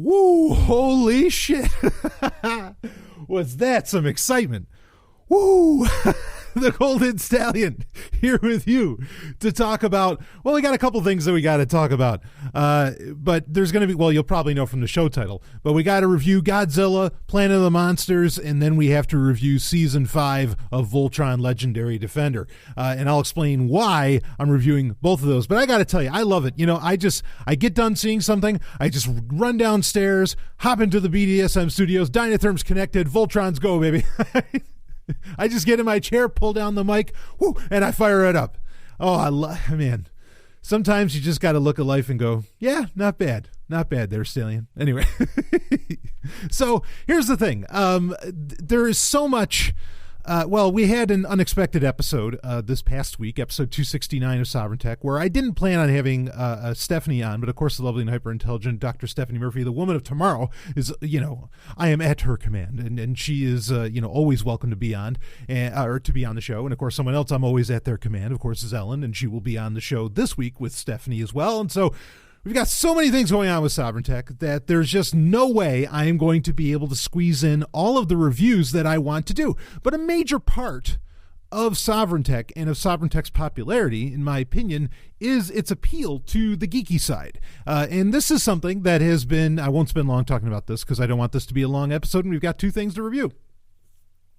Woo, holy shit. Was that some excitement? Woo! The Golden Stallion here with you to talk about, well, we got a couple things that we got to talk about. But there's going to be, well, you'll probably know from the show title, but we got to review Godzilla, Planet of the Monsters, and then we have to review Season 5 of Voltron Legendary Defender. And I'll explain why I'm reviewing both of those. But I got to tell you, I love it. You know, I get done seeing something, I just run downstairs, hop into the BDSM studios, Dynatherm's connected, Voltron's go, baby. I just get in my chair, pull down the mic, whoo, and I fire it up. Oh, man. Sometimes you just got to look at life and go, yeah, not bad. Not bad there, Stallion. Anyway. So here's the thing. There is so much. Well, we had an unexpected episode this past week, episode 269 of Sovryn Tech, where I didn't plan on having Stephanie on, but of course the lovely and hyper-intelligent Dr. Stephanie Murphy, the woman of tomorrow, is, I am at her command, and she is, always welcome to be on, or to be on the show. And of course, someone else I'm always at their command, of course, is Ellen, and she will be on the show this week with Stephanie as well. And so we've got so many things going on with Sovryn Tech that there's just no way I am going to be able to squeeze in all of the reviews that I want to do. But a major part of Sovryn Tech and of Sovryn Tech's popularity, in my opinion, is its appeal to the geeky side. And this is something that has been, I won't spend long talking about this because I don't want this to be a long episode, and we've got two things to review.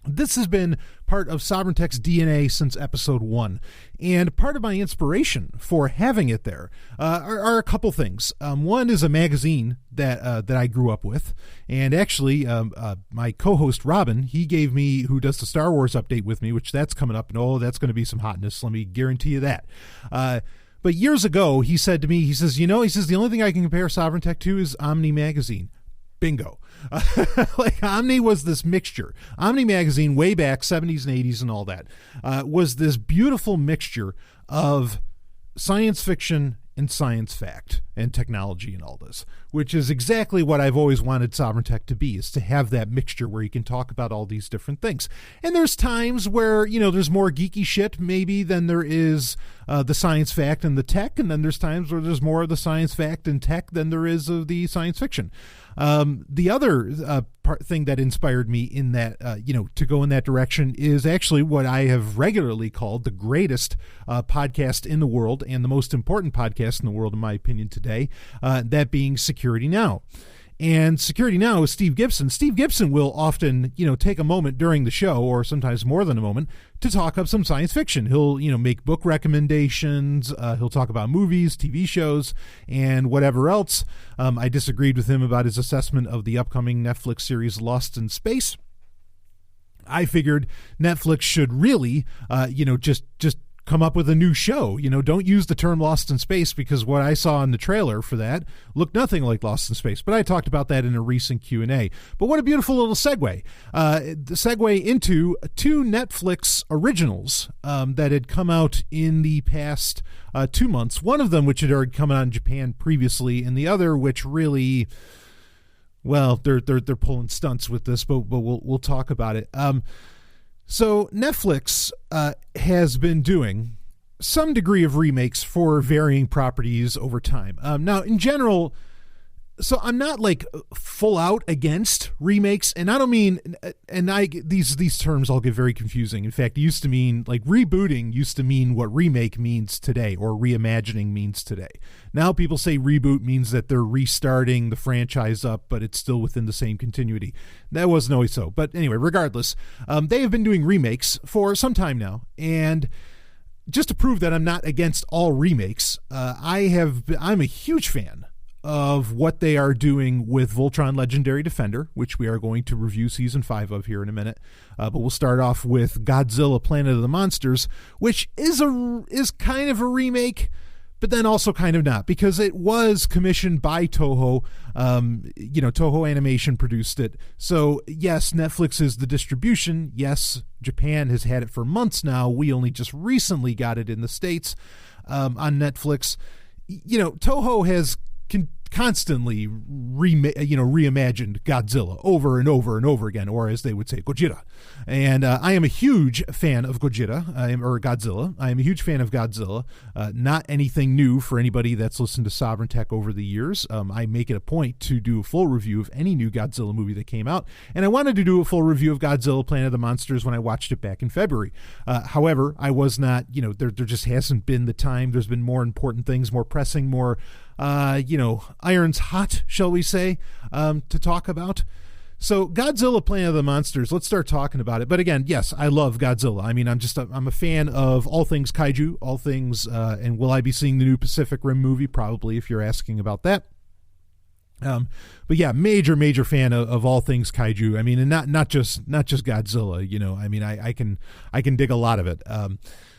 This has been part of Sovryn Tech's DNA since episode 1, and part of my inspiration for having it there are a couple things. One is a magazine that I grew up with, and actually my co-host Robin, he gave me, who does the Star Wars update with me, which that's coming up, and that's going to be some hotness, let me guarantee you that. But years ago, he said to me, he says, the only thing I can compare Sovryn Tech to is Omni magazine. Bingo. Like Omni was this mixture. Omni magazine, way back 70s and 80s and all that, was this beautiful mixture of science fiction and science fact and technology and all this, which is exactly what I've always wanted Sovryn Tech to be, is to have that mixture where you can talk about all these different things. And there's times where, there's more geeky shit part than there is the science fact and the tech, and then there's times where there's more of the science fact and tech than there is of the science fiction. The other thing that inspired me in that, to go in that direction is actually what I have regularly called the greatest podcast in the world and the most important podcast in the world, in my opinion, today, that being Security Now. And Security Now is Steve Gibson. Steve Gibson will often, take a moment during the show, or sometimes more than a moment, to talk up some science fiction. He'll, make book recommendations. He'll talk about movies, TV shows, and whatever else. I disagreed with him about his assessment of the upcoming Netflix series Lost in Space. I figured Netflix should really, just come up with a new show. Don't use the term Lost in Space, because what I saw in the trailer for that looked nothing like Lost in Space. But I talked about that in a recent Q&A. But what a beautiful little segue. The segue into two Netflix originals that had come out in the past 2 months. One of them which had already come out in Japan previously, and the other which really, well, they're pulling stunts with this, but we'll talk about it. So Netflix has been doing some degree of remakes for varying properties over time. Now, in general, so I'm not like full out against remakes, and I don't mean, these terms all get very confusing. In fact, it used to mean, like, rebooting used to mean what remake means today, or reimagining means today. Now people say reboot means that they're restarting the franchise up, but it's still within the same continuity. That wasn't always so. But anyway, regardless, they have been doing remakes for some time now, and just to prove that I'm not against all remakes, I'm a huge fan of what they are doing with Voltron Legendary Defender, which we are going to review Season 5 of here in a minute. But we'll start off with Godzilla, Planet of the Monsters, which is kind of a remake, but then also kind of not, because it was commissioned by Toho. Toho Animation produced it. So yes, Netflix is the distribution. Yes, Japan has had it for months now. We only just recently got it in the States on Netflix. Toho has constantly reimagined Godzilla over and over and over again, or as they would say, Gojira. And I am a huge fan of Godzilla. I am a huge fan of Godzilla. Not anything new for anybody that's listened to Sovryn Tech over the years. I make it a point to do a full review of any new Godzilla movie that came out, and I wanted to do a full review of Godzilla Planet of the Monsters when I watched it back in February. However, I was not, there just hasn't been the time. There's been more important things, more pressing, more irons hot, shall we say, to talk about. So Godzilla Planet of the Monsters, let's start talking about it. But again, yes, I love Godzilla. I mean, I'm a fan of all things kaiju, all things, and will I be seeing the new Pacific Rim movie? Probably, if you're asking about that. But yeah, major fan of all things kaiju. I mean, and not just Godzilla, I mean, I can dig a lot of it.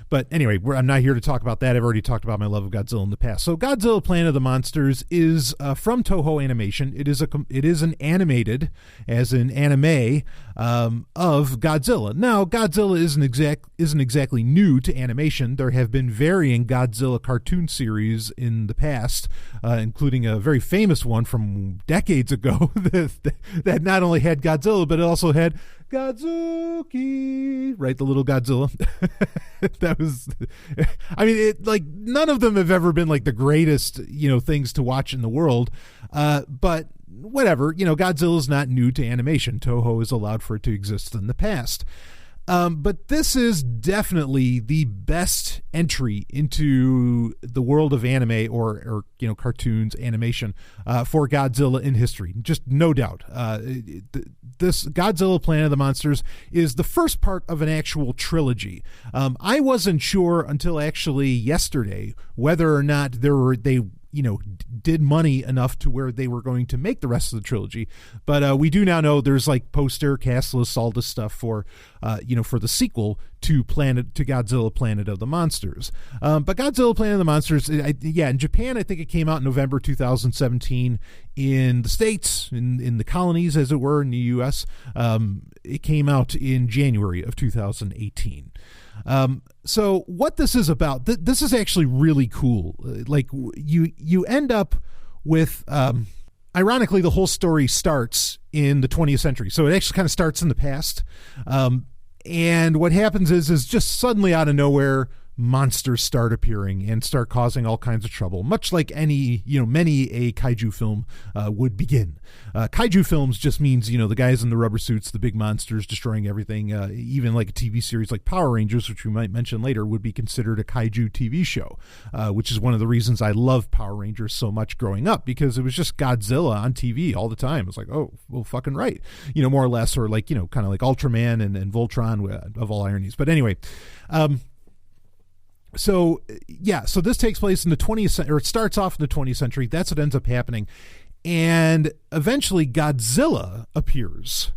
But anyway, I'm not here to talk about that. I've already talked about my love of Godzilla in the past. So Godzilla Planet of the Monsters is from Toho Animation. It is an animated, as in anime, of Godzilla. Now, Godzilla isn't exactly new to animation. There have been varying Godzilla cartoon series in the past, including a very famous one from decades ago that not only had Godzilla, but it also had Godzuki, right? The little Godzilla. That was, I mean, none of them have ever been like the greatest, things to watch in the world. But whatever, Godzilla's not new to animation. Toho has allowed for it to exist in the past. But this is definitely the best entry into the world of anime or cartoons, animation, for Godzilla in history. Just no doubt. This Godzilla Planet of the Monsters is the first part of an actual trilogy. I wasn't sure until actually yesterday whether or not they did money enough to where they were going to make the rest of the trilogy. But we do now know there's like poster, cast lists, all this stuff for the sequel to Godzilla Planet of the Monsters. But Godzilla Planet of the Monsters, in Japan, I think it came out in November 2017. In the States, in the colonies, as it were, in the U.S., it came out in January of 2018. So what this is about, this is actually really cool. Like you end up with, ironically, the whole story starts in the 20th century. So it actually kind of starts in the past. And what happens is just suddenly out of nowhere, monsters start appearing and start causing all kinds of trouble, much like many a kaiju film would begin. Kaiju films just means, the guys in the rubber suits, the big monsters destroying everything. Even like a TV series like Power Rangers, which we might mention later, would be considered a kaiju TV show, which is one of the reasons I love Power Rangers so much growing up, because it was just Godzilla on TV all the time. It's like, oh, well, fucking right, more or less, or like, kind of like Ultraman and Voltron, of all ironies. But anyway, So this takes place in the 20th century, or it starts off in the 20th century. That's what ends up happening. And eventually Godzilla appears,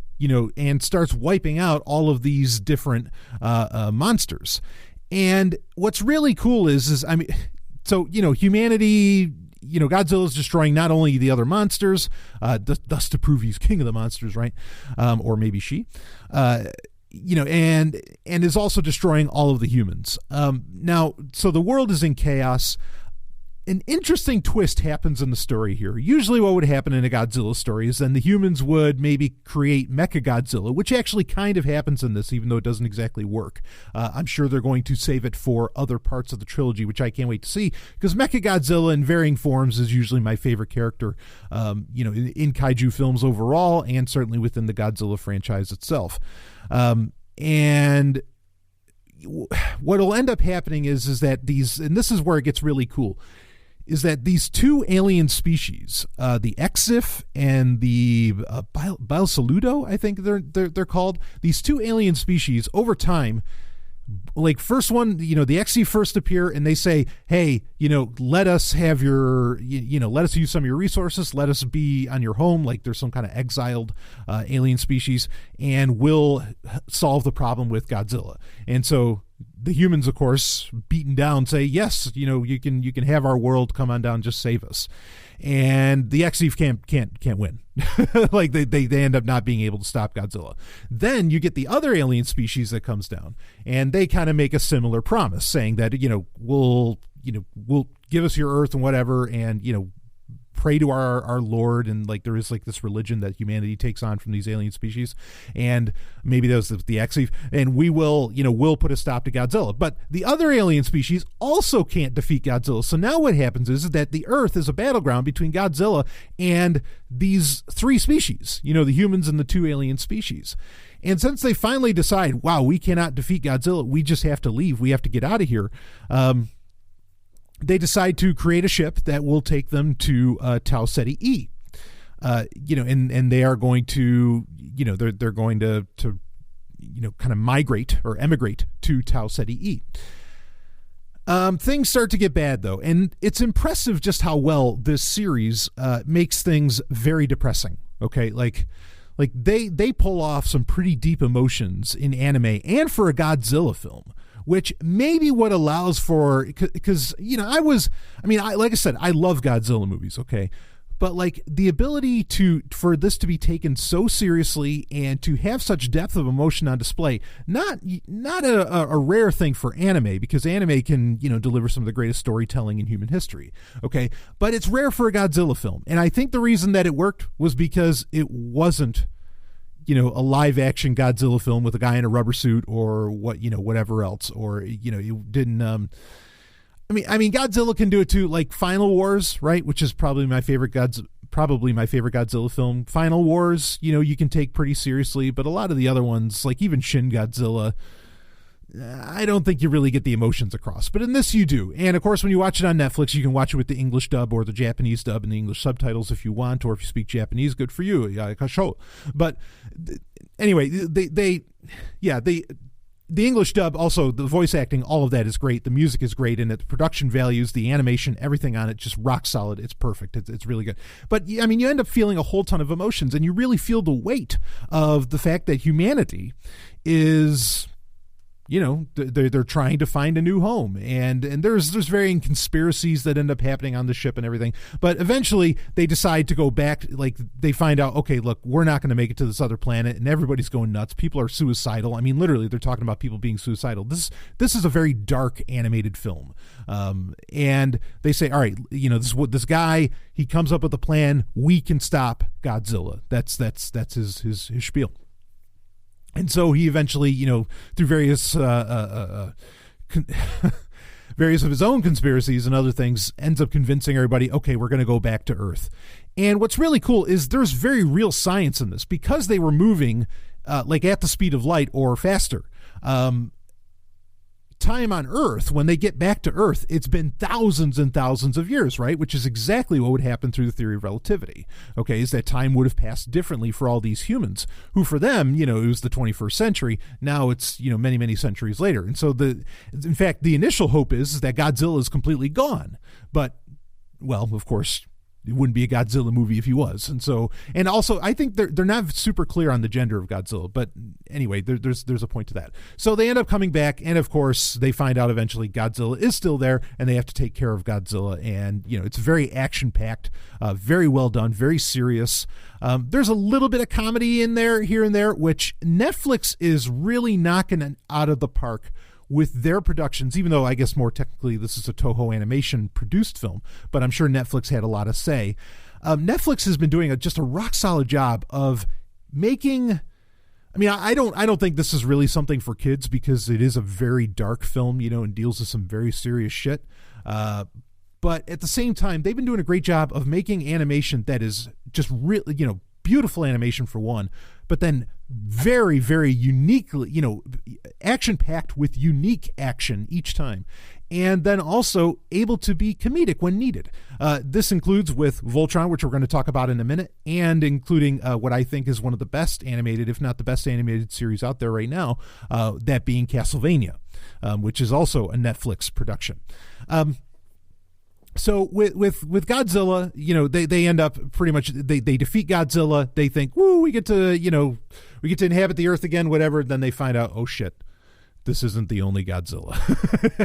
and starts wiping out all of these different monsters. And what's really cool is humanity, Godzilla's destroying not only the other monsters, thus to prove he's king of the monsters, right? Or maybe she, and is also destroying all of the humans. Now, so the world is in chaos. An interesting twist happens in the story here. Usually what would happen in a Godzilla story is then the humans would maybe create Mechagodzilla, which actually kind of happens in this, even though it doesn't exactly work. I'm sure they're going to save it for other parts of the trilogy, which I can't wait to see, because Mechagodzilla in varying forms is usually my favorite character, in kaiju films overall, and certainly within the Godzilla franchise itself. And what will end up happening is that and this is where it gets really cool, is that these two alien species, the Exif and the Bisaludo, I think they're called, these two alien species over time, like first one, the Exif first appear and they say, hey, let us have your, let us use some of your resources. Let us be on your home. Like there's some kind of exiled alien species, and we'll solve the problem with Godzilla. And so the humans, of course, beaten down, say, yes, you can have our world, come on down, just save us. And the Exif can't win. Like they end up not being able to stop Godzilla. Then you get the other alien species that comes down, and they kind of make a similar promise, saying that we'll give us your Earth and whatever, and pray to our Lord, and like there is like this religion that humanity takes on from these alien species, and maybe that was the X-Eve, and we'll put a stop to Godzilla. But the other alien species also can't defeat Godzilla. So now what happens is that the Earth is a battleground between Godzilla and these three species, the humans and the two alien species. And since they finally decide, wow, we cannot defeat Godzilla, we just have to leave, we have to get out of here, they decide to create a ship that will take them to Tau Ceti E. And they are going to, they're going to kind of migrate or emigrate to Tau Ceti E. Things start to get bad, though, and it's impressive just how well this series makes things very depressing. Okay, like they pull off some pretty deep emotions in anime and for a Godzilla film, which maybe what allows for, because like I said, I love Godzilla movies. Okay. But like the ability for this to be taken so seriously and to have such depth of emotion on display, not a rare thing for anime, because anime can deliver some of the greatest storytelling in human history. Okay, but it's rare for a Godzilla film, and I think the reason that it worked was because it wasn't a live action Godzilla film with a guy in a rubber suit or whatever else, or it didn't. I mean, Godzilla can do it too, like Final Wars, right? Which is probably my favorite Godzilla film. Final Wars, you can take pretty seriously, but a lot of the other ones, like even Shin Godzilla, I don't think you really get the emotions across. But in this, you do. And of course, when you watch it on Netflix, you can watch it with the English dub or the Japanese dub and the English subtitles if you want, or if you speak Japanese, good for you. But anyway, the English dub, also the voice acting, all of that is great. The music is great in it. The production values, the animation, everything on it, just rock solid. It's perfect. It's really good. But I mean, you end up feeling a whole ton of emotions, and you really feel the weight of the fact that humanity is, they're trying to find a new home, and there's varying conspiracies that end up happening on the ship and everything. But eventually they decide to go back. Like they find out, okay, look, we're not going to make it to this other planet, and everybody's going nuts. People are suicidal. I mean, literally, they're talking about people being suicidal. This is a very dark animated film, and they say, all right, this guy, he comes up with a plan. We can stop Godzilla. That's his spiel. And so he eventually, through various various of his own conspiracies and other things, ends up convincing everybody, okay, we're going to go back to Earth. And what's really cool is there's very real science in this, because they were moving like at the speed of light or faster. Time on Earth, when they get back to Earth, it's been thousands and thousands of years, right? Which is exactly what would happen through the theory of relativity. Okay, is that time would have passed differently for all these humans, who for them, it was the 21st century. Now it's, many, many centuries later. And so in fact, the initial hope is that Godzilla is completely gone. But, well, of course, it wouldn't be a Godzilla movie if he was. And also, I think they're not super clear on the gender of Godzilla, but anyway, there's a point to that. So they end up coming back, and of course, they find out eventually Godzilla is still there, and they have to take care of Godzilla. And it's very action-packed, very well done, very serious. There's a little bit of comedy in there, here and there, which Netflix is really knocking it out of the park with their productions, even though I guess more technically this is a Toho Animation produced film, but I'm sure Netflix had a lot to say. Netflix has been doing just a rock solid job of making, I don't think this is really something for kids, because it is a very dark film, and deals with some very serious shit. But at the same time, they've been doing a great job of making animation that is just really, beautiful animation for one, but then very, very uniquely, action-packed with unique action each time. And then also able to be comedic when needed. This includes with Voltron, which we're going to talk about in a minute, and including what I think is one of the best animated, if not the best animated series out there right now, that being Castlevania, which is also a Netflix production. So with Godzilla, they end up pretty much, they defeat Godzilla. They think, woo, we get to inhabit the Earth again, whatever. Then they find out, oh shit, this isn't the only Godzilla.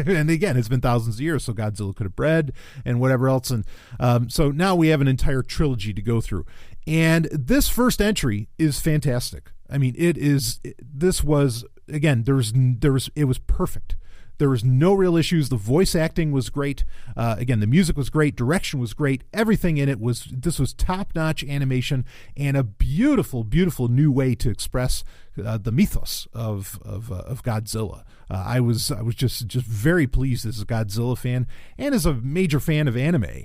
And again, it's been thousands of years, so Godzilla could have bred and whatever else. And so now we have an entire trilogy to go through. And this first entry is fantastic. I mean, it was perfect. There was no real issues. The voice acting was great. Again, the music was great. Direction was great. Everything in it this was top-notch animation and a beautiful, beautiful new way to express the mythos of Godzilla. I was just very pleased as a Godzilla fan and as a major fan of anime.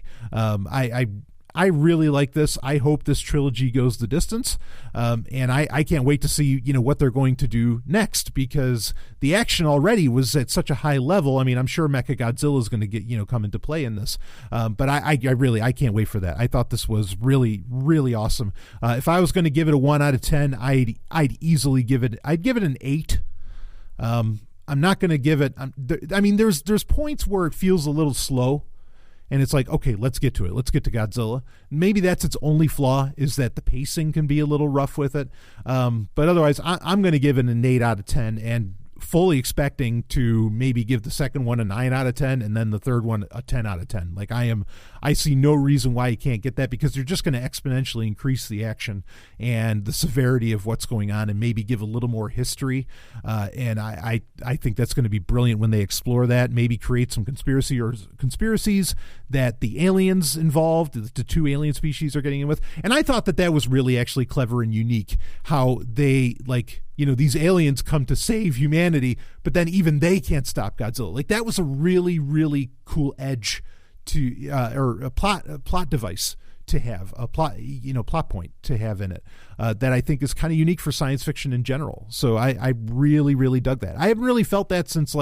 I really like this. I hope this trilogy goes the distance, and I can't wait to see what they're going to do next, because the action already was at such a high level. I mean, I'm sure Mechagodzilla is going to get come into play in this, but I can't wait for that. I thought this was really, really awesome. If I was going to give it a 1 out of 10, I'd easily give it an 8. I'm not going to give it. I mean, there's points where it feels a little slow. And it's like, okay, let's get to it. Let's get to Godzilla. Maybe that's its only flaw, is that the pacing can be a little rough with it. But otherwise, I'm going to give it an 8 out of 10, and fully expecting to maybe give the second one a 9 out of 10 and then the third one a 10 out of 10. Like I see no reason why you can't get that, because they're just going to exponentially increase the action and the severity of what's going on, and maybe give a little more history. And I think that's going to be brilliant when they explore that, maybe create some conspiracies that the aliens involved, the 2 alien species are getting in with. And I thought that was really actually clever and unique, how they these aliens come to save humanity, but then even they can't stop Godzilla. Like, that was a really, really cool edge to, or a plot device to have, a plot point to have in it, that I think is kind of unique for science fiction in general. So I really, really dug that. I haven't really felt that since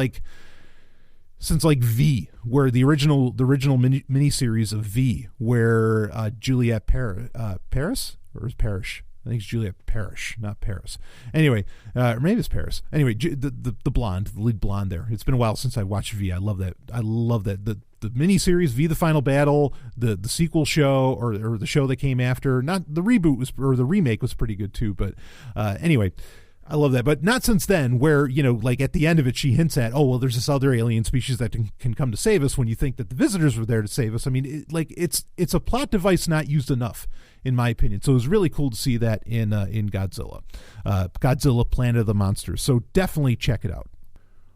V, where the original miniseries of V, where Juliet Paris, or is Parrish? I think it's Juliet Parrish, not Paris. Anyway, or maybe it's Paris. Anyway, the blonde, the lead blonde there. It's been a while since I watched V. I love that. The miniseries, V the Final Battle, the sequel show, or the show that came after. Not the reboot or the remake was pretty good too. But anyway, I love that. But not since then, where, at the end of it, she hints at, oh, well, there's this other alien species that can come to save us, when you think that the visitors were there to save us. I mean, it's a plot device not used enough, in my opinion. So it was really cool to see that in Godzilla. Godzilla Planet of the Monsters. So definitely check it out.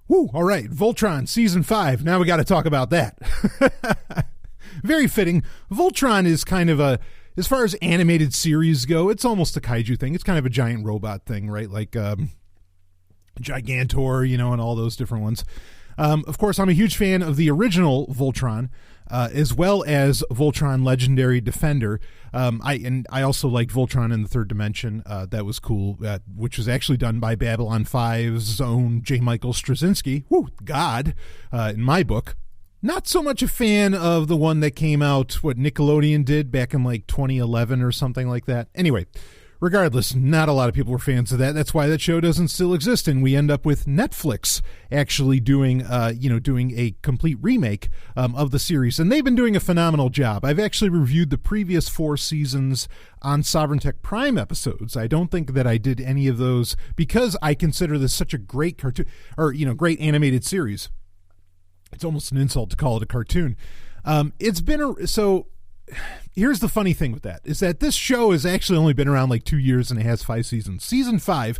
Woo, all right. Voltron Season 5. Now we got to talk about that. Very fitting. Voltron is kind of as far as animated series go, it's almost a kaiju thing. It's kind of a giant robot thing, right? Like Gigantor, and all those different ones. Of course, I'm a huge fan of the original Voltron, as well as Voltron Legendary Defender. I also liked Voltron in the Third Dimension. That was cool, which was actually done by Babylon 5's own J. Michael Straczynski. Woo, God, in my book. Not so much a fan of the one that came out, what Nickelodeon did back in 2011 or something like that. Anyway, regardless, not a lot of people were fans of that. That's why that show doesn't still exist, and we end up with Netflix actually doing a complete remake of the series, and they've been doing a phenomenal job. I've actually reviewed the previous 4 seasons on Sovryn Tech Prime episodes. I don't think that I did any of those, because I consider this such a great cartoon, or great animated series. It's almost an insult to call it a cartoon. So here's the funny thing with that, is that this show has actually only been around 2 years, and it has 5 seasons. Season 5,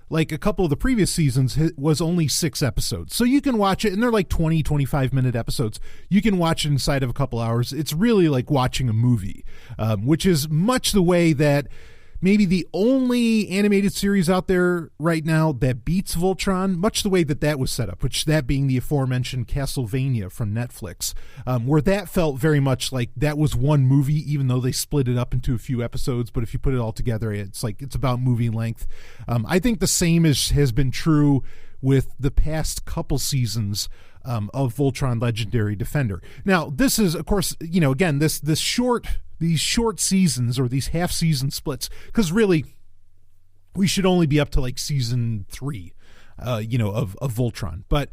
like a couple of the previous seasons, was only 6 episodes. So you can watch it, and they're 20, 25-minute episodes. You can watch it inside of a couple hours. It's really like watching a movie, which is much the way that maybe the only animated series out there right now that beats Voltron, much the way that was set up, which that being the aforementioned Castlevania from Netflix, where that felt very much like that was one movie, even though they split it up into a few episodes. But if you put it all together, it's about movie length. I think the same has been true with the past couple seasons of Voltron Legendary Defender. Now, this is, of course, again, these short seasons, or these half-season splits, because really, we should only be up to season 3, of Voltron. But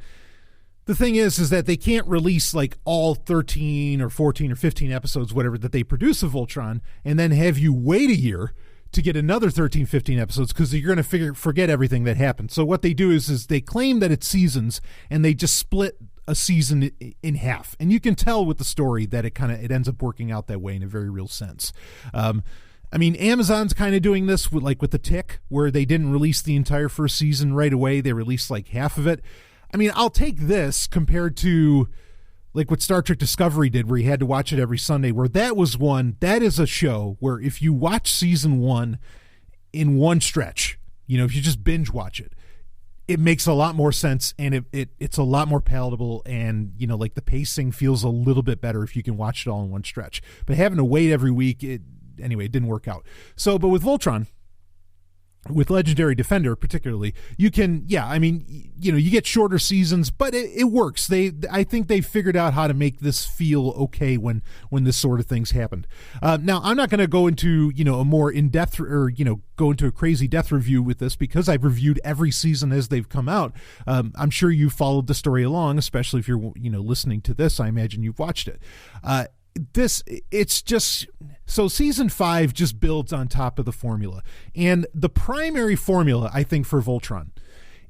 the thing is that they can't release all 13 or 14 or 15 episodes, whatever, that they produce of Voltron, and then have you wait a year to get another 13, 15 episodes, because you're going to forget everything that happened. So what they do is they claim that it's seasons, and they just split a season in half, and you can tell with the story that it ends up working out that way in a very real sense. I mean, Amazon's kind of doing this with The Tick, where they didn't release the entire first season right away. They released half of it. I mean, I'll take this compared to like what Star Trek Discovery did, where you had to watch it every Sunday, where that is a show where if you watch season 1 in one stretch, if you just binge watch it, it makes a lot more sense, and it's a lot more palatable, and like the pacing feels a little bit better if you can watch it all in one stretch. But having to wait every week, it didn't work out. So, but with Voltron, with Legendary Defender particularly, you can, you get shorter seasons, but it works. I think they figured out how to make this feel okay when this sort of things happened. Now, I'm not going to go into, a more in-depth or, go into a crazy depth review with this, because I've reviewed every season as they've come out. I'm sure you followed the story along, especially if you're, listening to this. I imagine you've watched it. It's just, so season 5 just builds on top of the formula, and the primary formula, I think, for Voltron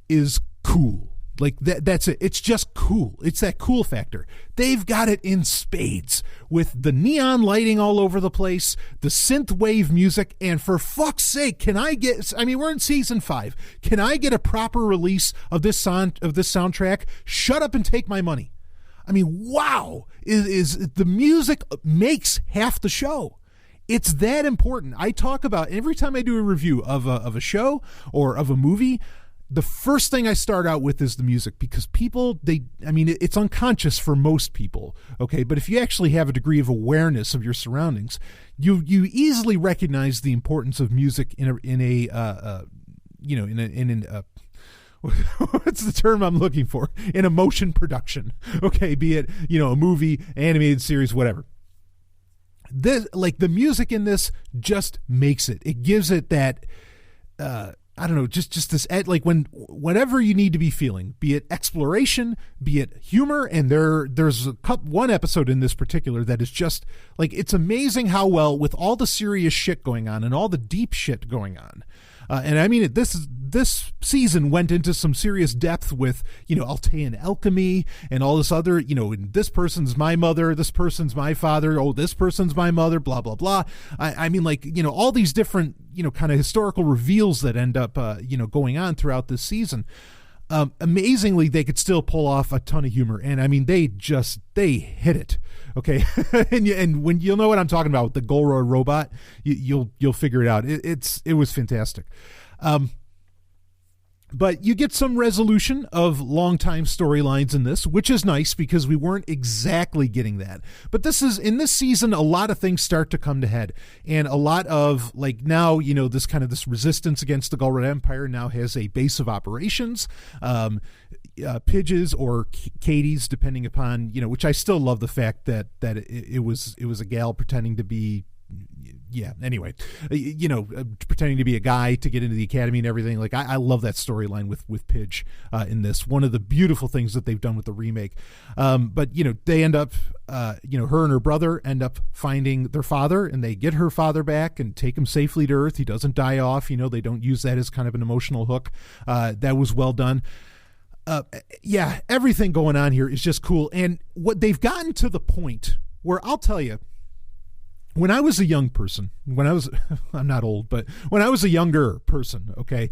is cool. Like that's it. It's just cool. It's that cool factor. They've got it in spades with the neon lighting all over the place, the synth wave music, and for fuck's sake, we're in season 5. Can I get a proper release of this soundtrack? Shut up and take my money. I mean, wow, is the music makes half the show. It's that important. I talk about, every time I do a review of a show or of a movie, the first thing I start out with is the music, because people, it's unconscious for most people, okay? But if you actually have a degree of awareness of your surroundings, you easily recognize the importance of music in a what's the term I'm looking for? In a motion production. Okay, be it, a movie, animated series, whatever. This, like, the music in this just makes it. It gives it that, just this, like, whatever you need to be feeling, be it exploration, be it humor, and there's one episode in this particular that is just, like, it's amazing how well, with all the serious shit going on and all the deep shit going on, this season went into some serious depth with, Altean alchemy and all this other, this person's my mother, this person's my father, oh, this person's my mother, blah, blah, blah. All these different, kind of historical reveals that end up, going on throughout this season. Amazingly, they could still pull off a ton of humor, and they hit it. Okay, and when you'll know what I'm talking about with the Golroy robot, you'll figure it out. It was fantastic. But you get some resolution of long-time storylines in this, which is nice because we weren't exactly getting that. But in this season, a lot of things start to come to head. And a lot of, like, now, this resistance against the Golroy Empire now has a base of operations. Pidge's or Katie's, depending upon, which I still love the fact that it was a gal pretending to be, pretending to be a guy to get into the academy and everything. Like, I love that storyline with Pidge in this. One of the beautiful things that they've done with the remake. But they end up, her and her brother end up finding their father, and they get her father back and take him safely to Earth. He doesn't die off. They don't use that as kind of an emotional hook. That was well done. Everything going on here is just cool. And what they've gotten to the point where, I'll tell you, when I was a young person, I'm not old, but when I was a younger person, okay,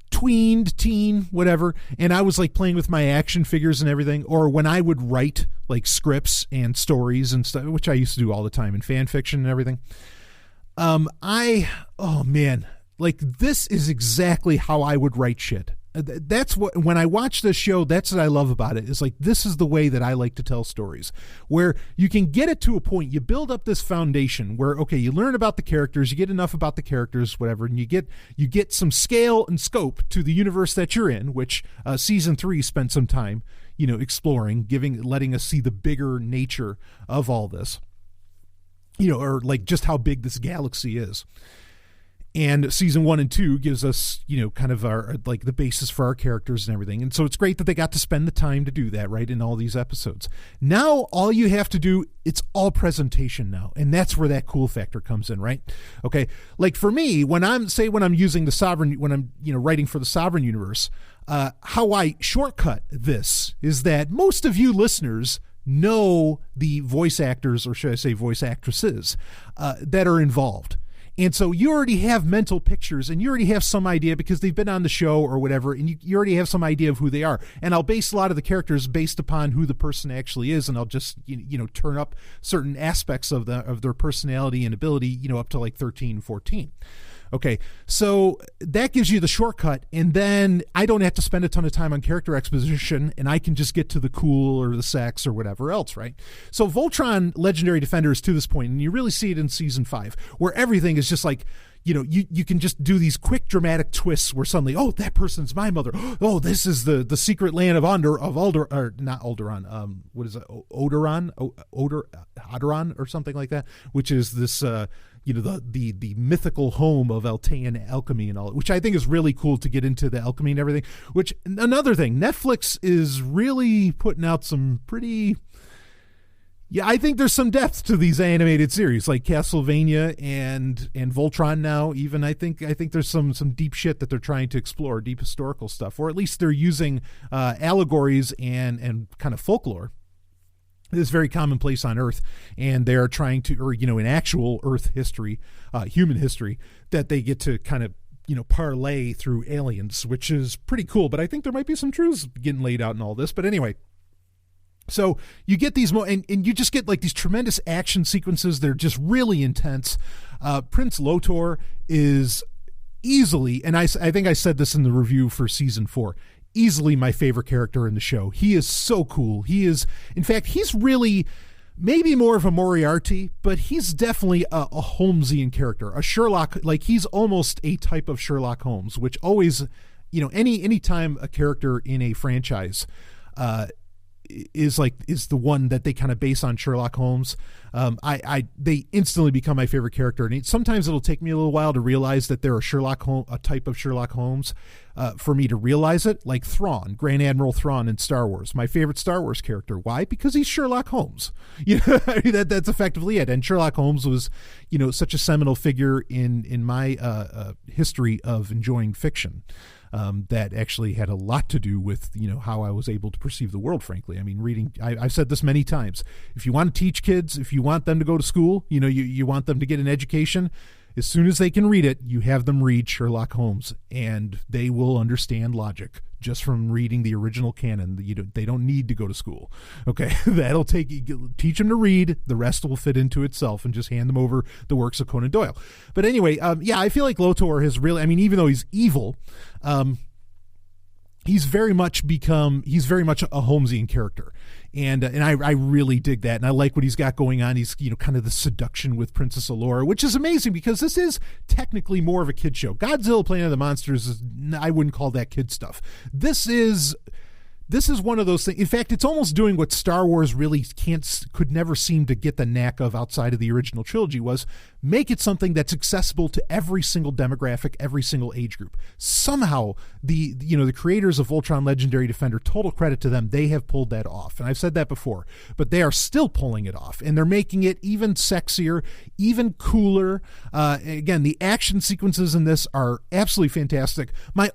tweened, teen, whatever, and I was like playing with my action figures and everything, or when I would write like scripts and stories and stuff, which I used to do all the time in fan fiction and everything. This is exactly how I would write shit. That's what, when I watch this show, that's what I love about it. It's like, this is the way that I like to tell stories, where you can get it to a point, you build up this foundation where, okay, you learn about the characters, you get enough about the characters, whatever, and you get some scale and scope to the universe that you're in, which season 3 spent some time, exploring, letting us see the bigger nature of all this, or like just how big this galaxy is. And season 1 and 2 gives us, kind of our, like, the basis for our characters and everything. And so it's great that they got to spend the time to do that, right, in all these episodes. Now, all you have to do, it's all presentation now. And that's where that cool factor comes in, right? Okay. Like, for me, when I'm using the Sovryn, when I'm, writing for the Sovryn universe, how I shortcut this is that most of you listeners know the voice actors, or should I say voice actresses, that are involved. And so you already have mental pictures and you already have some idea because they've been on the show or whatever, and you already have some idea of who they are. And I'll base a lot of the characters based upon who the person actually is, and I'll just, turn up certain aspects of their personality and ability, up to like 13, 14. Okay, so that gives you the shortcut, and then I don't have to spend a ton of time on character exposition, and I can just get to the cool or the sex or whatever else, right? So Voltron Legendary Defender is to this point, and you really see it in Season 5, where everything is just like, you can just do these quick dramatic twists where suddenly, oh, that person's my mother. Oh, this is the secret land of Alder, or not Alderon. What is it? Odoron or something like that, which is this, the mythical home of Altean alchemy and all, which I think is really cool to get into the alchemy and everything. Which, another thing, Netflix is really putting out some pretty... Yeah, I think there's some depth to these animated series like Castlevania and Voltron now. Even I think there's some deep shit that they're trying to explore, deep historical stuff, or at least they're using allegories and kind of folklore. This is very commonplace on Earth, and they are trying to, or in actual Earth history, human history, that they get to kind of parlay through aliens, which is pretty cool. But I think there might be some truths getting laid out in all this. But anyway. So you get these and you just get like these tremendous action sequences. They're just really intense. Prince Lotor is easily, and I think I said this in the review for Season 4, easily my favorite character in the show. He is so cool. He is, in fact, he's really maybe more of a Moriarty, but he's definitely a Holmesian character, a Sherlock. Like, he's almost a type of Sherlock Holmes, which always, any time a character in a franchise is the one that they kind of base on Sherlock Holmes, they instantly become my favorite character. And sometimes it'll take me a little while to realize that they're a type of Sherlock Holmes, for me to realize it. Like Thrawn, Grand Admiral Thrawn in Star Wars, my favorite Star Wars character. Why? Because he's Sherlock Holmes. That's effectively it. And Sherlock Holmes was, such a seminal figure in my history of enjoying fiction. That actually had a lot to do with, how I was able to perceive the world, frankly. I mean, reading, I've said this many times. If you want to teach kids, if you want them to go to school, you want them to get an education, as soon as they can read it, you have them read Sherlock Holmes, and they will understand logic just from reading the original canon. They don't need to go to school. Okay, that'll teach them to read. The rest will fit into itself, and just hand them over the works of Conan Doyle. But anyway, I feel like Lotor has really, even though he's evil, he's very much a Holmesian character. And I really dig that. And I like what he's got going on. He's, kind of the seduction with Princess Allura, which is amazing because this is technically more of a kid show. Godzilla Planet of the Monsters, I wouldn't call that kid stuff. This is one of those things. In fact, it's almost doing what Star Wars really could never seem to get the knack of outside of the original trilogy, was make it something that's accessible to every single demographic, every single age group. Somehow, the creators of Voltron Legendary Defender, total credit to them, they have pulled that off. And I've said that before, but they are still pulling it off, and they're making it even sexier, even cooler. Again, the action sequences in this are absolutely fantastic. My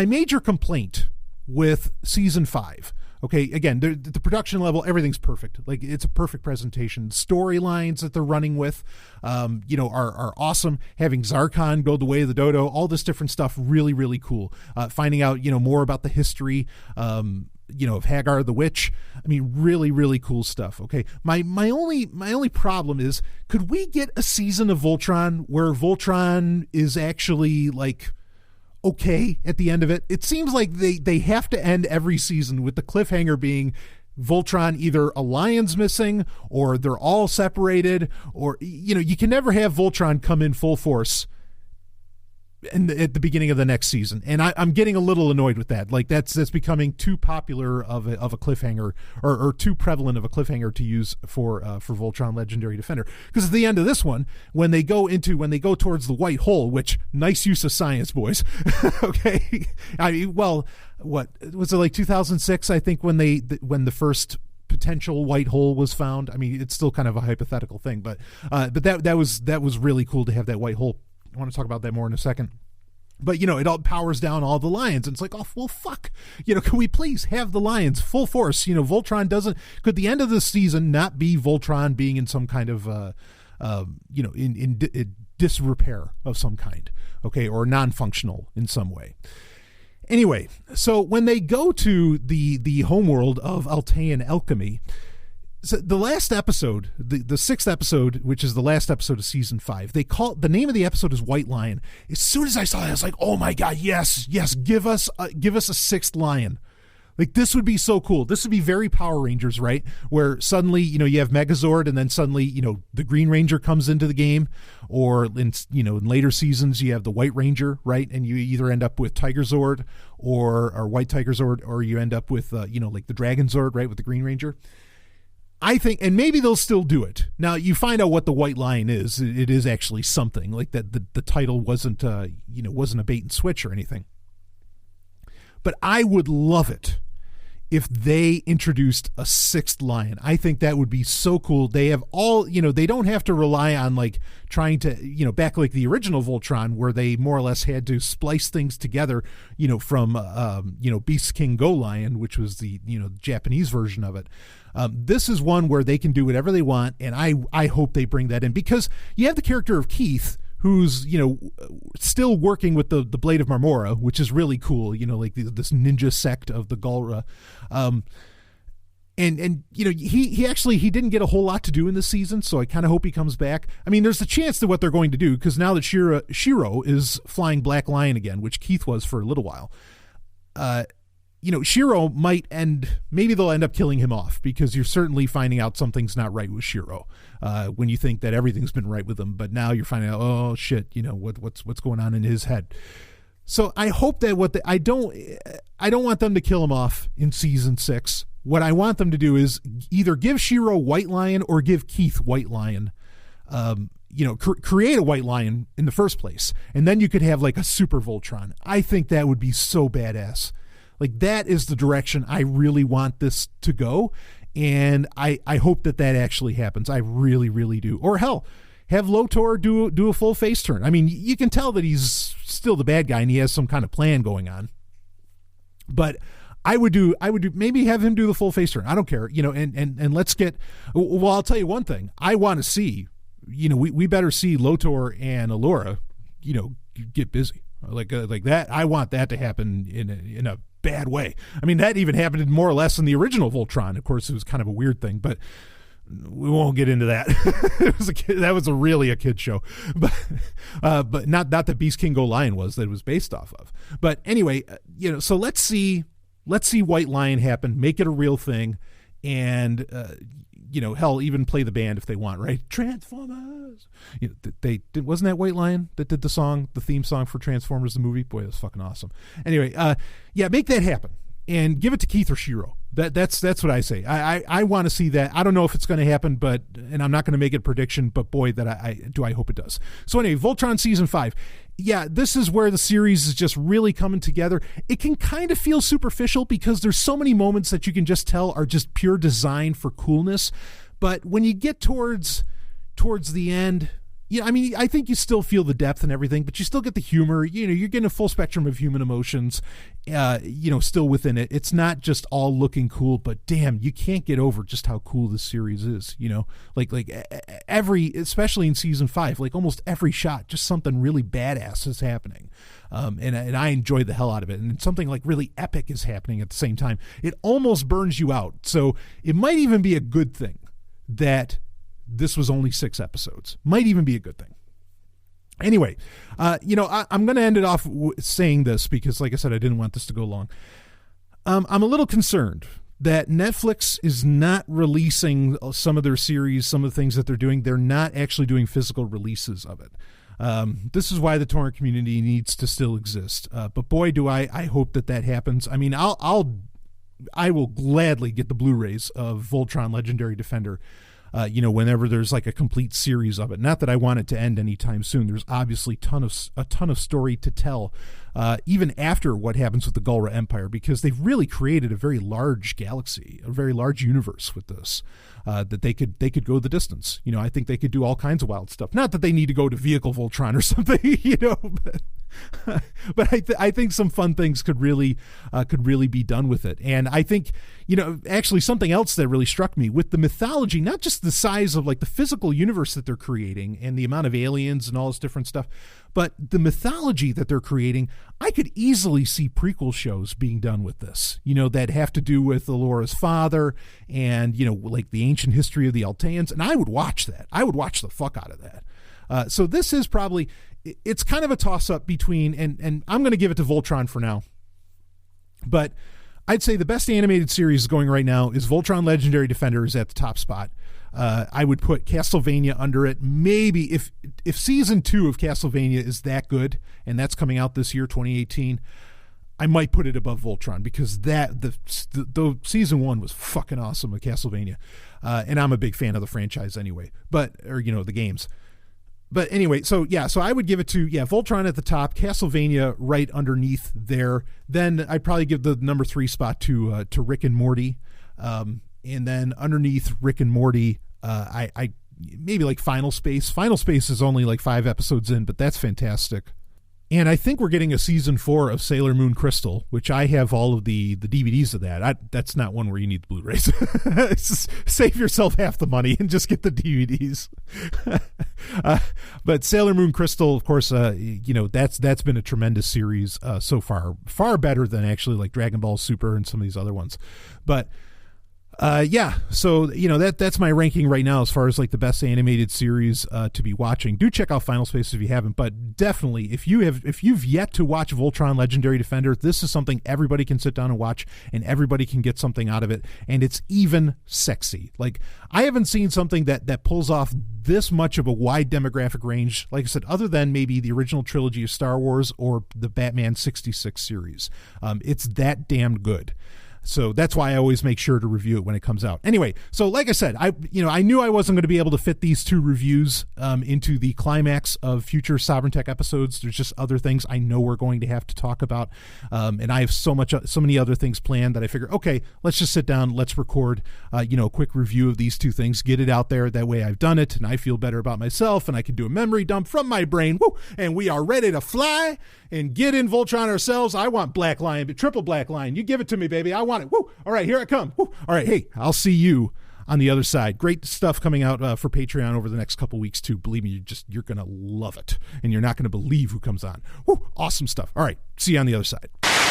major complaint with Season 5. Okay, again, the production level, everything's perfect. Like, it's a perfect presentation. Storylines that they're running with, are awesome. Having Zarkon go the way of the dodo, all this different stuff, really, really cool. Finding out, more about the history, of Hagar the Witch. Really, really cool stuff. Okay, my only problem is, could we get a season of Voltron where Voltron is actually like okay at the end of it? It seems like they have to end every season with the cliffhanger being Voltron, either a lion's missing or they're all separated, or you can never have Voltron come in full force at the beginning of the next season. And I'm getting a little annoyed with that. Like, that's becoming too popular of a cliffhanger, or too prevalent of a cliffhanger to use for Voltron Legendary Defender. Because at the end of this one, when they go towards the white hole, which, nice use of science, boys. Okay. What was it, like 2006? I think when the first potential white hole was found. It's still kind of a hypothetical thing, but that was really cool to have that white hole. I want to talk about that more in a second. But, it all powers down all the lions. And it's like, oh, well, fuck. Can we please have the lions full force? Voltron could the end of the season not be Voltron being in some kind of in disrepair of some kind, okay, or non-functional in some way. Anyway, so when they go to the homeworld of Altean alchemy, so the last episode, the sixth episode, which is the last episode of season 5, the name of the episode is White Lion. As soon as I saw it, I was like, oh my God, yes, give us a sixth lion. Like, this would be so cool. This would be very Power Rangers, right? Where suddenly, you have Megazord, and then suddenly, the Green Ranger comes into the game, or in later seasons, you have the White Ranger, right? And you either end up with Tiger Zord or White Tiger Zord, or you end up with, like the Dragon Zord, right? With the Green Ranger. I think, and maybe they'll still do it. Now, you find out what the White Lion is. It is actually something like that. The title wasn't a bait and switch or anything. But I would love it if they introduced a sixth lion. I think that would be so cool. They have all, they don't have to rely on like trying to, back like the original Voltron, where they more or less had to splice things together, from, Beast King Go Lion, which was the, Japanese version of it. This is one where they can do whatever they want. And I hope they bring that in, because you have the character of Keith, who's, still working with the Blade of Marmora, which is really cool, like this ninja sect of the Galra. He didn't get a whole lot to do in this season, so I kind of hope he comes back. I mean, there's a chance that what they're going to do, because now that Shiro is flying Black Lion again, which Keith was for a little while, Shiro maybe they'll end up killing him off, because you're certainly finding out something's not right with Shiro, when you think that everything's been right with him, but now you're finding out, oh shit, what's going on in his head. So I hope that I don't want them to kill him off in season 6. What I want them to do is either give Shiro White Lion or give Keith White Lion, create a White Lion in the first place. And then you could have like a super Voltron. I think that would be so badass. Like, that is the direction I really want this to go. And I hope that actually happens. I really, really do. Or hell, have Lotor do a full face turn. I mean, you can tell that he's still the bad guy and he has some kind of plan going on. But I would maybe have him do the full face turn. I don't care, and let's get, well, I'll tell you one thing. I want to see, we better see Lotor and Allura, get busy like that. I want that to happen in a bad way. I mean, that even happened more or less in the original Voltron. Of course, it was kind of a weird thing, but we won't get into that. That was really a kid show, but not that Beast King Go Lion was, that it was based off of. But anyway, so let's see White Lion happen, make it a real thing, and hell, even play the band if they want, right? Transformers. Wasn't that White Lion that did the theme song for Transformers the movie? Boy, that's fucking awesome. Anyway, make that happen and give it to Keith or Shiro. That's what I say. I want to see that. I don't know if it's going to happen, and I'm not going to make it a prediction, but boy, I hope it does. So anyway, Voltron season 5. Yeah, this is where the series is just really coming together. It can kind of feel superficial because there's so many moments that you can just tell are just pure design for coolness. But when you get towards the end, I think you still feel the depth and everything, but you still get the humor. You're getting a full spectrum of human emotions, still within it. It's not just all looking cool, but damn, you can't get over just how cool this series is. Especially in season 5, like almost every shot, just something really badass is happening. And I enjoy the hell out of it. And something like really epic is happening at the same time. It almost burns you out. So it might even be a good thing that this was only 6 episodes. Might even be a good thing. Anyway, I'm going to end it off saying this because, like I said, I didn't want this to go long. I'm a little concerned that Netflix is not releasing some of their series, some of the things that they're doing. They're not actually doing physical releases of it. This is why the torrent community needs to still exist. But boy, do I hope that happens. I mean, I will gladly get the Blu-rays of Voltron Legendary Defender, whenever there's like a complete series of it. Not that I want it to end anytime soon. There's obviously a ton of story to tell. even after what happens with the Gulra Empire, because they've really created a very large galaxy, a very large universe with this, that they could go the distance. I think they could do all kinds of wild stuff. Not that they need to go to vehicle Voltron or something, but I think some fun things could really be done with it. And I think, actually something else that really struck me with the mythology, not just the size of like the physical universe that they're creating and the amount of aliens and all this different stuff, but the mythology that they're creating, I could easily see prequel shows being done with this, that have to do with Allora's father and, like the ancient history of the Alteans. And I would watch that. I would watch the fuck out of that. So this is probably, it's kind of a toss up between, and I'm going to give it to Voltron for now, but I'd say the best animated series going right now is Voltron Legendary Defenders at the top spot. I would put Castlevania under it. Maybe if season 2 of Castlevania is that good, and that's coming out this year, 2018, I might put it above Voltron, because the season 1 was fucking awesome of Castlevania, and I'm a big fan of the franchise anyway. The games. But anyway, so I would give it to Voltron at the top, Castlevania right underneath there. Then I'd probably give the number 3 spot to Rick and Morty. And then underneath Rick and Morty, I maybe like Final Space. Final Space is only like 5 episodes in, but that's fantastic. And I think we're getting a season 4 of Sailor Moon Crystal, which I have all of the DVDs of that. That's not one where you need the Blu-rays. Save yourself half the money and just get the DVDs. But Sailor Moon Crystal, of course, that's been a tremendous series so far. Far better than actually like Dragon Ball Super and some of these other ones. But so that's my ranking right now as far as like the best animated series to be watching. Do check out Final Space if you haven't, but definitely if you've yet to watch Voltron Legendary Defender, this is something everybody can sit down and watch, and everybody can get something out of it, and it's even sexy. Like, I haven't seen something that pulls off this much of a wide demographic range, like I said, other than maybe the original trilogy of Star Wars or the Batman 66 series. It's that damn good. So that's why I always make sure to review it when it comes out. Anyway, so like I said, I knew I wasn't going to be able to fit these 2 reviews into the climax of future Sovryn Tech episodes. There's just other things I know we're going to have to talk about. And I have so many other things planned that I figure, okay, let's just sit down, let's record, a quick review of these 2 things, get it out there. That way I've done it and I feel better about myself, and I can do a memory dump from my brain. Woo! And we are ready to fly and get in Voltron ourselves. I want Black Lion, but triple Black Lion. You give it to me, baby. I want it. Woo! All right, here I come. Woo! All right, hey, I'll see you on the other side. Great stuff coming out for Patreon over the next couple weeks too. Believe me, you're gonna love it, and you're not gonna believe who comes on. Woo! Awesome stuff. All right, see you on the other side.